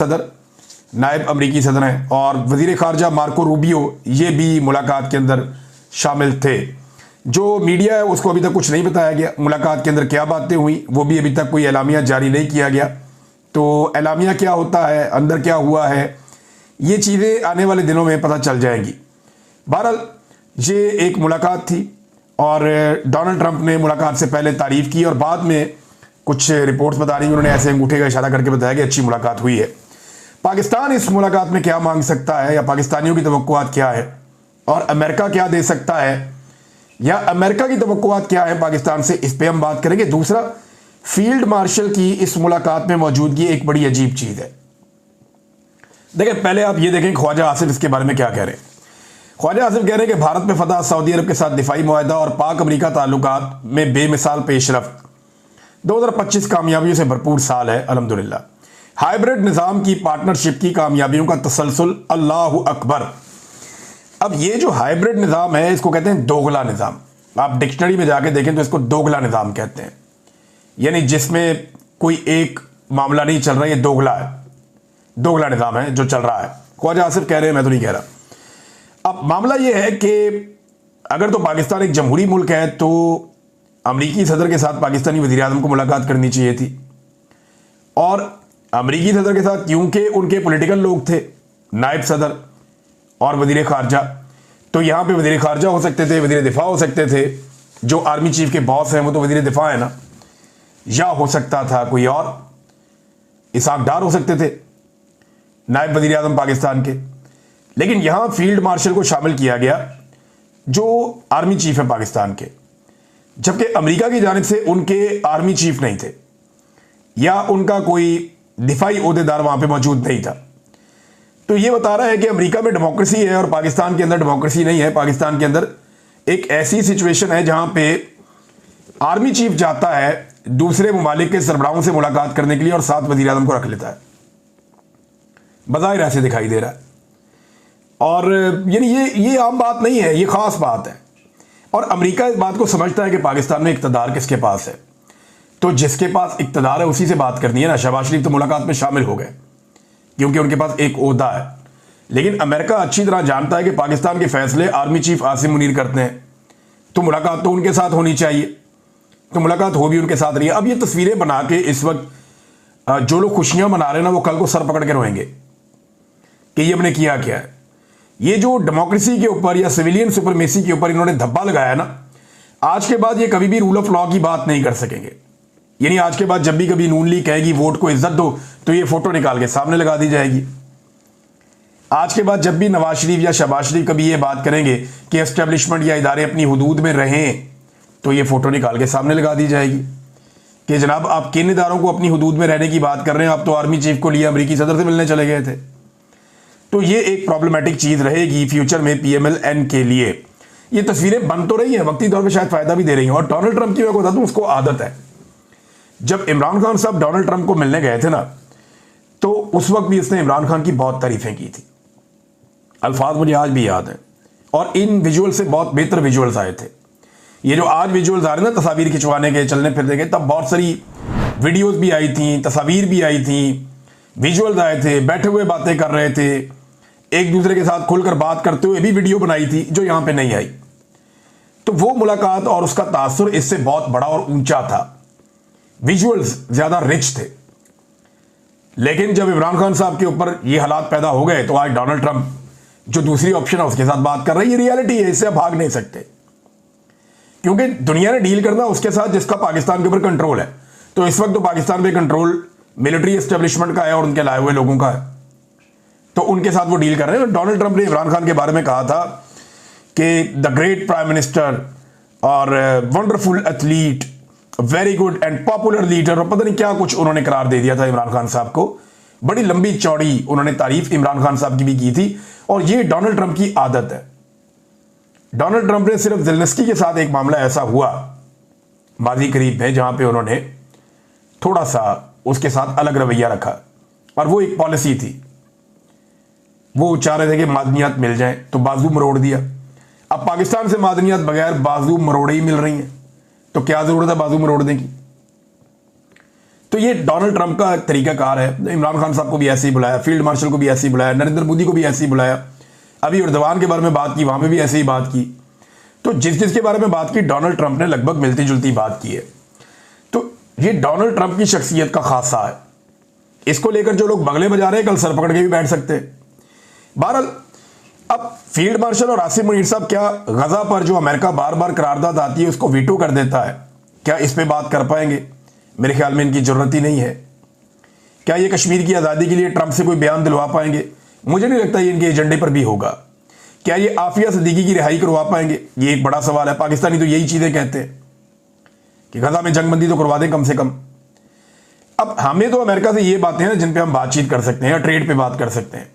सदर, नायब अमरीकी सदर हैं, और वजीर खारजा मार्को रूबियो ये भी मुलाकात के अंदर शामिल थे। जो मीडिया है उसको अभी तक कुछ नहीं बताया गया, मुलाकात के अंदर क्या बातें हुई वो भी अभी तक कोई एलामिया जारी नहीं किया गया। तो एलामिया क्या होता है, अंदर क्या हुआ है, ये चीज़ें आने वाले दिनों में पता चल जाएंगी। बहरहाल ये एक मुलाकात थी और डोनाल्ड ट्रंप ने मुलाकात से पहले तारीफ की और बाद में कुछ रिपोर्ट्स बता रही, उन्होंने ऐसे अंगूठे का इशारा करके बताया कि अच्छी मुलाकात हुई है। पाकिस्तान इस मुलाकात में क्या मांग सकता है या पाकिस्तानियों की तवक्कुआत क्या है और अमेरिका क्या दे सकता है या अमेरिका की तवक्कुआत क्या है पाकिस्तान से, इस पर हम बात करेंगे। दूसरा, फील्ड मार्शल की इस मुलाकात में मौजूदगी एक बड़ी अजीब चीज़ है। देखिए, पहले आप ये देखें ख्वाजा आसिफ इसके बारे में क्या कह रहे हैं। ख्वाजा आसिफ कह रहे हैं कि भारत में फतह, सऊदी अरब के साथ दिफाई मुआहदा और पाक अमरीका ताल्लुकात में बेमिसाल पेशरफ्त। 2025 कामयाबियों से भरपूर साल है अल्हम्दुलिल्लाह। हाइब्रिड निज़ाम की पार्टनरशिप की कामयाबियों का तसलसल, अल्लाहु अकबर। अब ये जो हाइब्रिड निज़ाम है इसको कहते हैं दोगला निज़ाम। आप डिक्शनरी में जाके देखें तो इसको दोगला निज़ाम कहते हैं, यानी जिसमें कोई एक मामला नहीं चल रहा, ये दोगला है, दोगला निज़ाम है जो चल रहा है। ख्वाजा आसिफ कह रहे हैं, मैं तो नहीं कह रहा। अब मामला ये है कि अगर तो पाकिस्तान एक जमहूरी मुल्क है तो अमरीकी सदर के साथ पाकिस्तानी वज़ीर आज़म को मुलाकात करनी चाहिए थी, और अमरीकी सदर के साथ क्योंकि उनके पॉलिटिकल लोग थे, नायब सदर और वज़ीर खारजा, तो यहाँ पे वज़ीर खारजा हो सकते थे, वज़ीर दिफा हो सकते थे, जो आर्मी चीफ के बॉस हैं वो तो वज़ीर दिफा है ना, या हो सकता था कोई और, इसाक डार हो सकते थे नायब वज़ीर आज़म पाकिस्तान के। लेकिन यहाँ फील्ड मार्शल को शामिल किया गया जो आर्मी चीफ है पाकिस्तान के, जबकि अमेरिका की जानिब से उनके आर्मी चीफ नहीं थे या उनका कोई दिफाई ओहदेदार वहाँ पे मौजूद नहीं था। तो ये बता रहा है कि अमेरिका में डेमोक्रेसी है और पाकिस्तान के अंदर डेमोक्रेसी नहीं है। पाकिस्तान के अंदर एक ऐसी सिचुएशन है जहाँ पे आर्मी चीफ जाता है दूसरे ममालिक के सरबराहों से मुलाकात करने के लिए और साथ वज़ीर आज़म को रख लेता है, बज़ाहिर ऐसे दिखाई दे रहा है। और यानी ये आम बात नहीं है, ये ख़ास बात है। और अमेरिका इस बात को समझता है कि पाकिस्तान में इक़्तिदार किसके पास है, तो जिसके पास इक़्तिदार है उसी से बात करनी है ना। शहबाज शरीफ तो मुलाकात में शामिल हो गए क्योंकि उनके पास एक ओहदा है, लेकिन अमेरिका अच्छी तरह जानता है कि पाकिस्तान के फैसले आर्मी चीफ आसिम मुनीर करते हैं, तो मुलाकात तो उनके साथ होनी चाहिए, तो मुलाकात हो भी उनके साथ रही है। अब ये तस्वीरें बना के इस वक्त जो लोग खुशियां मना रहे हैं ना, वो कल को सर पकड़ के रोएंगे कि ये हमने किया क्या है। ये जो डेमोक्रेसी के ऊपर या सिविलियन सुपरमेसी के ऊपर इन्होंने धब्बा लगाया ना, आज के बाद ये कभी भी रूल ऑफ लॉ की बात नहीं कर सकेंगे। यानी आज के बाद जब भी कभी नून लीग कहेगी वोट को इज्जत दो, तो ये फोटो निकाल के सामने लगा दी जाएगी। आज के बाद जब भी नवाज शरीफ या शहबाज शरीफ कभी ये बात करेंगे कि एस्टेब्लिशमेंट या इदारे अपनी हुदूद में रहें, तो ये फोटो निकाल के सामने लगा दी जाएगी कि जनाब आप किन इदारों को अपनी हुदूद में रहने की बात कर रहे हैं, आप तो आर्मी चीफ को लिए अमरीकी सदर से मिलने चले गए थे। तो ये एक प्रॉब्लमेटिक चीज़ रहेगी फ्यूचर में PMLN के लिए। ये तस्वीरें बन तो रही हैं, वक्ती तौर पर शायद फ़ायदा भी दे रही हैं। और डोनाल्ड ट्रंप की मैं बता दूँ, उसको आदत है, जब इमरान खान साहब डोनाल्ड ट्रंप को मिलने गए थे ना, तो उस वक्त भी इसने इमरान खान की बहुत तारीफ़ें की थी। अल्फाज मुझे आज भी याद हैं, और इन विजुअल से बहुत बेहतर विजुअल्स आए थे। ये जो आज विजुअल्स आ रहे हैं ना तस्वीर खिंचवाने के, चलने फिरने के, तब बहुत सारी वीडियोस भी आई थी, तस्वीर भी आई थी, विजुअल्स आए थे, बैठे हुए बातें कर रहे थे, एक दूसरे के साथ खुलकर बात करते हुए भी वीडियो बनाई थी, जो यहाँ पे नहीं आई। तो वो मुलाकात और उसका तासुर इससे बहुत बड़ा और ऊंचा था, विजुअल्स ज़्यादा रिच थे। लेकिन जब इमरान खान साहब के ऊपर ये हालात पैदा हो गए, तो आज डोनाल्ड ट्रंप जो दूसरी ऑप्शन है उसके साथ बात कर रहे हैं। ये रियलिटी है, इससे आप भाग नहीं सकते, क्योंकि दुनिया ने डील करना उसके साथ जिसका पाकिस्तान के ऊपर कंट्रोल है। तो इस वक्त तो पाकिस्तान पे कंट्रोल मिलिट्री एस्टेब्लिशमेंट का है और उनके लाए हुए लोगों का है, तो उनके साथ वो डील कर रहे हैं। डोनाल्ड ट्रंप ने इमरान खान के बारे में कहा था कि द ग्रेट प्राइम मिनिस्टर और wonderful athlete, very good and popular leader, और पता नहीं क्या कुछ उन्होंने करार दे दिया था इमरान खान साहब को। बड़ी लंबी चौड़ी उन्होंने तारीफ इमरान खान साहब की भी की थी, और ये डोनाल्ड ट्रंप की आदत है। डोनाल्ड ट्रंप ने सिर्फ ज़ेलेंस्की के साथ एक मामला ऐसा हुआ माजी करीब में जहां पे उन्होंने थोड़ा सा उसके साथ अलग रवैया रखा, और वो एक पॉलिसी थी। वो चाह रहे थे कि मादनियात मिल जाए, तो बाजू मरोड़ दिया। अब पाकिस्तान से मादनियात बगैर बाजू मरोड़े ही मिल रही हैं, तो क्या जरूरत है बाजू मरोड़ने की। तो ये डोनाल्ड ट्रंप का तरीकाकार है। इमरान खान साहब को भी ऐसे ही बुलाया, फील्ड मार्शल को भी ऐसे ही बुलाया, नरेंद्र मोदी को भी ऐसे ही बुलाया, अभी एर्दोगान के बारे में बात की, वहां पे भी ऐसे ही बात की। तो जिसके बारे में बात की डोनाल्ड ट्रंप ने लगभग मिलती जुलती बात की है। तो ये डोनाल्ड ट्रंप की शख्सियत का खासा है। इसको लेकर जो लोग बगले बजा रहे हैं कल सर पकड़ के भी बैठ सकते हैं। बहरहाल अब फील्ड मार्शल और आसिम मुनीर साहब क्या गजा पर जो अमेरिका बार बार करारदाद आती है उसको वीटो कर देता है, क्या इस पे बात कर पाएंगे? मेरे ख्याल में इनकी जरूरत ही नहीं है। क्या ये कश्मीर की आज़ादी के लिए ट्रंप से कोई बयान दिलवा पाएंगे? मुझे नहीं लगता ये इनके एजेंडे पर भी होगा। क्या ये आफिया सिद्दीकी की रिहाई करवा पाएंगे? ये एक बड़ा सवाल है। पाकिस्तानी तो यही चीजें कहते हैं कि गजा में जंगबंदी तो करवा दें कम से कम। अब हमें तो अमेरिका से ये बातें हैं जिन पे हम बातचीत कर सकते हैं या ट्रेड पे बात कर सकते हैं,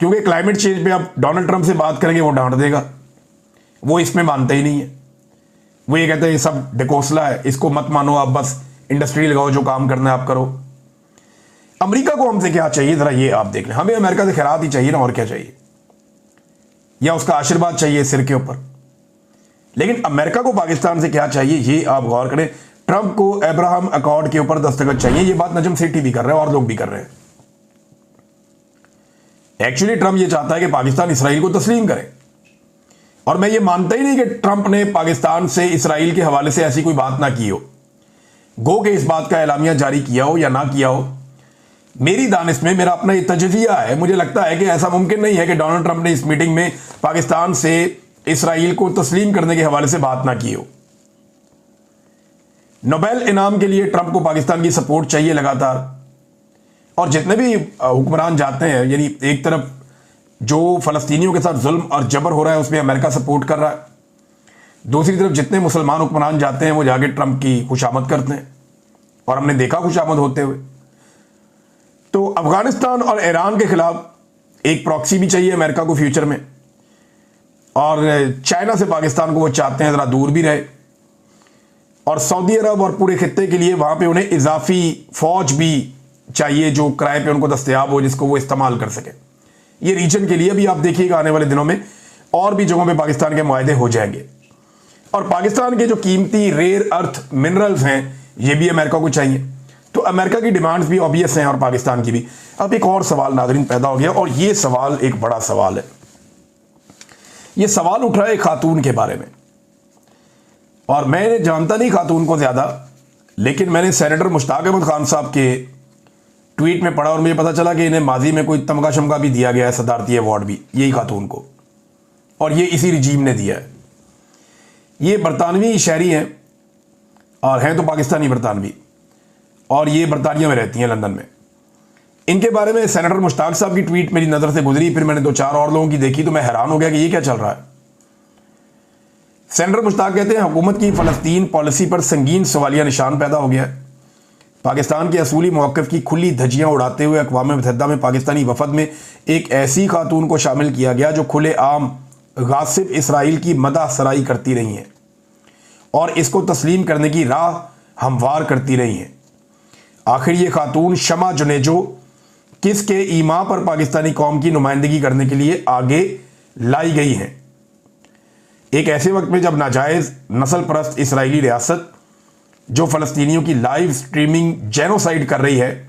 क्योंकि क्लाइमेट चेंज पे आप डोनाल्ड ट्रंप से बात करेंगे वो डांट देगा, वो इसमें मानते ही नहीं है। वो ये कहते हैं ये सब डिकोसला है, इसको मत मानो, आप बस इंडस्ट्री लगाओ, जो काम करना है आप करो। अमेरिका को हमसे क्या चाहिए जरा ये आप देख लें। हमें अमेरिका से खैरात ही चाहिए ना, और क्या चाहिए, या उसका आशीर्वाद चाहिए सिर के ऊपर। लेकिन अमेरिका को पाकिस्तान से क्या चाहिए ये आप गौर करें। ट्रंप को अब्राहम अकॉर्ड के ऊपर दस्तखत चाहिए, ये बात नजम सेठी भी कर रहे हैं और लोग भी कर रहे हैं। एक्चुअली ट्रंप ये चाहता है कि पाकिस्तान इसराइल को तस्लीम करे, और मैं ये मानता ही नहीं कि ट्रंप ने पाकिस्तान से इसराइल के हवाले से ऐसी कोई बात ना की हो, गो के इस बात का एलामिया जारी किया हो या ना किया हो। मेरी दानिश में मेरा अपना तजजिया है, मुझे लगता है कि ऐसा मुमकिन नहीं है कि डोनाल्ड ट्रंप ने इस मीटिंग में पाकिस्तान से इसराइल को तस्लीम करने के हवाले से बात ना की हो। नोबेल इनाम के लिए ट्रंप को पाकिस्तान की सपोर्ट चाहिए लगातार, और जितने भी हुक्मरान जाते हैं, यानी एक तरफ जो फलस्तीनियों के साथ जुल्म और जबर हो रहा है उसमें अमेरिका सपोर्ट कर रहा है, दूसरी तरफ जितने मुसलमान हुक्मरान जाते हैं वो जाके ट्रंप की खुशामद करते हैं, और हमने देखा खुशामद होते हुए। तो अफगानिस्तान और ईरान के खिलाफ एक प्रॉक्सी भी चाहिए अमेरिका को फ्यूचर में, और चाइना से पाकिस्तान को वो चाहते हैं ज़रा दूर भी रहे, और सऊदी अरब और पूरे खित्ते के लिए वहाँ पे उन्हें इजाफी फौज भी चाहिए जो किराए पे उनको दस्तयाब हो, जिसको वो इस्तेमाल कर सके। ये रीजन के लिए भी आप देखिएगा आने वाले दिनों में और भी जगहों पे पाकिस्तान के मुआहदे हो जाएंगे, और पाकिस्तान के जो कीमती रेयर अर्थ मिनरल्स हैं ये भी अमेरिका को चाहिए। तो अमेरिका की डिमांड्स भी ऑब्वियस हैं और पाकिस्तान की भी। अब एक और सवाल नाज़रीन पैदा हो गया, और ये सवाल एक बड़ा सवाल है। ये सवाल उठ रहा है एक खातून के बारे में, और मैं जानता नहीं खातून को ज़्यादा, लेकिन मैंने सेनेटर मुश्ताक अहमद खान साहब के ट्वीट में पढ़ा और मुझे पता चला कि इन्हें माजी में कोई तमगा शमगा भी दिया गया है, सदारती अवार्ड भी यही खातून को, और ये इसी रिजीम ने दिया है। ये बरतानवी शहरी हैं और हैं तो पाकिस्तानी बरतानवी, और ये बरतानिया में रहती हैं लंदन में। इनके बारे में सेनेटर मुश्ताक साहब की ट्वीट मेरी नज़र से गुजरी, फिर मैंने 2-4 और लोगों की देखी तो मैं हैरान हो गया कि ये क्या चल रहा है। सेनेटर मुश्ताक कहते हैं हुकूमत की फ़लस्तीन पॉलिसी पर संगीन सवालिया निशान पैदा हो गया है। पाकिस्तान के असूली मौक़िफ़ की खुली धज्जियाँ उड़ाते हुए अक़वाम मुत्तहिदा में पाकिस्तानी वफ़द में एक ऐसी खातून को शामिल किया गया जो खुले आम गासिब इसराइल की मदह सराई करती रही हैं और इसको तस्लीम करने की राह हमवार करती रही हैं। आखिर ये खातून शमा जुनेजो किसके ईमा पर पाकिस्तानी कौम की नुमाइंदगी करने के लिए आगे लाई गई हैं? एक ऐसे वक्त में जब नाजायज़ नस्ल परस्त इसराइली रियासत जो फ़लस्तीनियों की लाइव स्ट्रीमिंग जेनोसाइड कर रही है,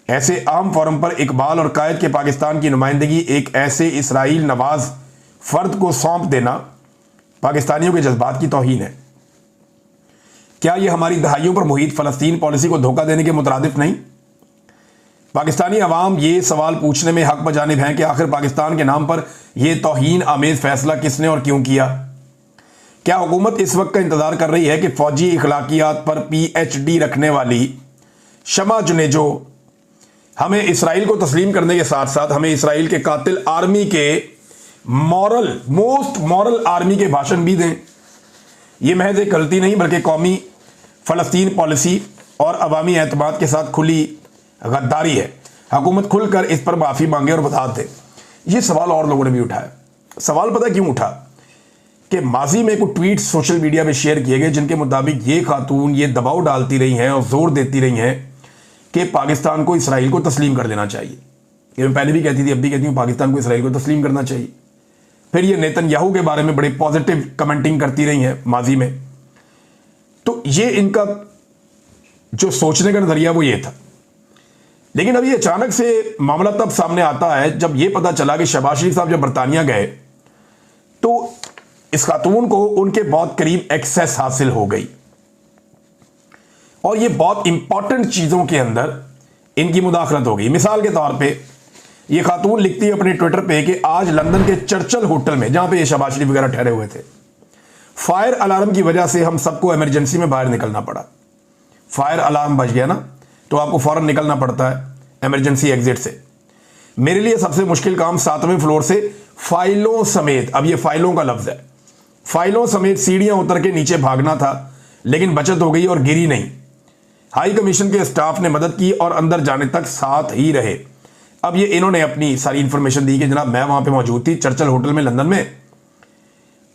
ऐसे आम फोरम पर इकबाल और कायद के पाकिस्तान की नुमाइंदगी एक ऐसे इसराइल नवाज फ़र्द को सौंप देना पाकिस्तानियों के जज्बात की तौहीन है। क्या यह हमारी दहाइयों पर मुहित फ़लस्तीन पॉलिसी को धोखा देने के मुतरादिफ नहीं? पाकिस्तानी अवाम ये सवाल पूछने में हक बजानिब हैं कि आखिर पाकिस्तान के नाम पर यह तौहीन आमेज़ फैसला किसने और क्यों किया? क्या हुकूमत इस वक्त का इंतज़ार कर रही है कि फ़ौजी इखलाकियात पर PhD रखने वाली शमा जुनेजो हमें इसराइल को तस्लीम करने के साथ साथ हमें इसराइल के कातिल आर्मी के मोस्ट मॉरल आर्मी के भाषण भी दें? ये महज एक गलती नहीं बल्कि कौमी फ़लस्तीन पॉलिसी और अवामी एतमाद के साथ खुली गद्दारी है। हुकूमत खुलकर इस पर माफ़ी मांगे और बता दे। ये सवाल और लोगों ने भी उठाया। सवाल पता क्यों उठा कि माजी में कुछ ट्वीट सोशल मीडिया में शेयर किए गए जिनके मुताबिक ये खातून ये दबाव डालती रही हैं और जोर देती रही हैं कि पाकिस्तान को इसराइल को तस्लीम कर देना चाहिए। ये मैं पहले भी कहती थी, अब भी कहती हूँ, पाकिस्तान को इसराइल को तस्लीम करना चाहिए। फिर ये नेतन्याहू के बारे में बड़े पॉजिटिव कमेंटिंग करती रही हैं माजी में। तो ये इनका जो सोचने का नजरिया वो ये था। लेकिन अभी अचानक से मामला तब सामने आता है जब यह पता चला कि शहबाज शरीफ साहब जब बरतानिया गए तो इस खातून को उनके बहुत करीब एक्सेस हासिल हो गई और ये बहुत इंपॉर्टेंट चीजों के अंदर इनकी मुदाखलत हो गई। मिसाल के तौर पे ये खातून लिखती है अपने ट्विटर पे कि आज लंदन के चर्चिल होटल में, जहां पे ये शहबाज शरीफ वगैरह ठहरे हुए थे, फायर अलार्म की वजह से हम सबको इमरजेंसी में बाहर निकलना पड़ा। फायर अलार्म बज गया ना तो आपको फौरन निकलना पड़ता है इमरजेंसी एग्जिट से। मेरे लिए सबसे मुश्किल काम 7वें फ्लोर से फाइलों समेत, अब ये फाइलों का लफ्ज है, फाइलों समेत सीढ़ियां उतर के नीचे भागना था, लेकिन बचत हो गई और गिरी नहीं। हाई कमीशन के स्टाफ ने मदद की और अंदर जाने तक साथ ही रहे। अब ये इन्होंने अपनी सारी इंफॉर्मेशन दी कि जनाब मैं वहां पे मौजूद थी चर्चिल होटल में लंदन में,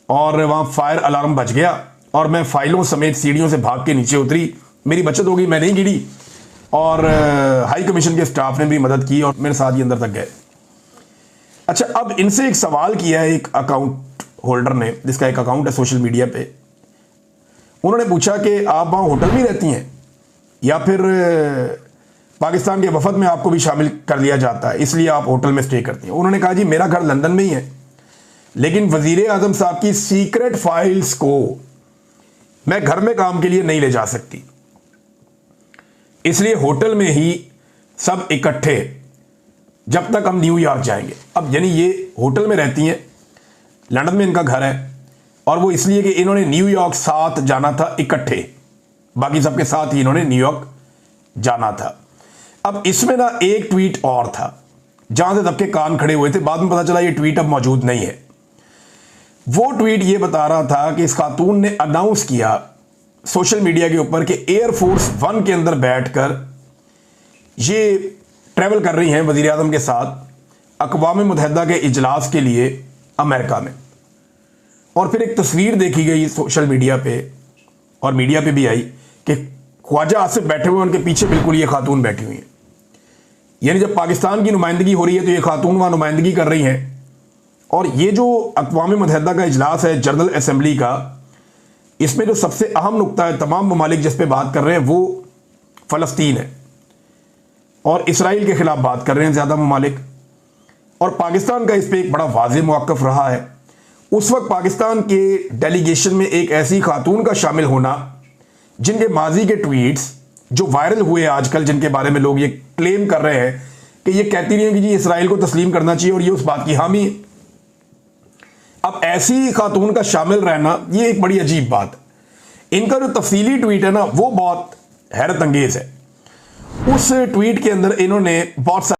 और वहां फायर अलार्म बज गया और मैं फाइलों समेत सीढ़ियों से भाग के नीचे उतरी, मेरी बचत हो गई, मैं नहीं गिरी, और हाई कमीशन के स्टाफ ने भी मदद की और मेरे साथ ही अंदर तक गए। अच्छा, अब इनसे एक सवाल किया है एक अकाउंट होल्डर ने, जिसका एक अकाउंट है सोशल मीडिया पे। उन्होंने पूछा कि आप वहां होटल में रहती हैं या फिर पाकिस्तान के वफद में आपको भी शामिल कर लिया जाता है इसलिए आप होटल में स्टे करती हैं। उन्होंने कहा जी मेरा घर लंदन में ही है, लेकिन वजीर आजम साहब की सीक्रेट फाइल्स को मैं घर में काम के लिए नहीं ले जा सकती, इसलिए होटल में ही सब इकट्ठे जब तक हम न्यूयॉर्क जाएंगे। अब यानी ये होटल में रहती हैं, लंदन में इनका घर है, और वो इसलिए कि इन्होंने न्यूयॉर्क साथ जाना था इकट्ठे, बाकी सबके साथ ही इन्होंने न्यूयॉर्क जाना था। अब इसमें ना एक ट्वीट और था जहां से सबके कान खड़े हुए थे, बाद में पता चला ये ट्वीट अब मौजूद नहीं है। वो ट्वीट ये बता रहा था कि इस खातून ने अनाउंस किया सोशल मीडिया के ऊपर कि एयरफोर्स 1 के अंदर बैठकर ये ट्रैवल कर रही हैं वजीर आज़म के साथ अक़वाम मुत्तहिदा के इजलास के लिए अमेरिका में। और फिर एक तस्वीर देखी गई सोशल मीडिया पे और मीडिया पे भी आई कि ख्वाजा आसिफ बैठे हुए, उनके पीछे बिल्कुल ये खातून बैठी हुई हैं। यानी जब पाकिस्तान की नुमाइंदगी हो रही है तो ये खातून वहाँ नुमाइंदगी कर रही हैं। और ये जो अक़वाम मुत्तहिदा का इजलास है जनरल असम्बली का, इसमें जो सबसे अहम नुक्ता है तमाम ममालिक जिस पे बात कर रहे हैं वो फ़लस्तीन है और इसराइल के ख़िलाफ़ बात कर रहे हैं ज़्यादा ममालिक, और पाकिस्तान का इस पर एक बड़ा वाज़ेह मौक़िफ़ रहा है। उस वक्त पाकिस्तान के डेलीगेशन में एक ऐसी खातून का शामिल होना जिनके माजी के ट्वीट्स जो वायरल हुए आजकल, जिनके बारे में लोग ये क्लेम कर रहे हैं कि ये कहती रही है कि जी इसराइल को तस्लीम करना चाहिए और ये उस बात की हामी है। अब ऐसी खातून का शामिल रहना ये एक बड़ी अजीब बात है। इनका जो तफसीली ट्वीट है ना वो बहुत हैरत अंगेज है। उस ट्वीट के अंदर इन्होंने बहुत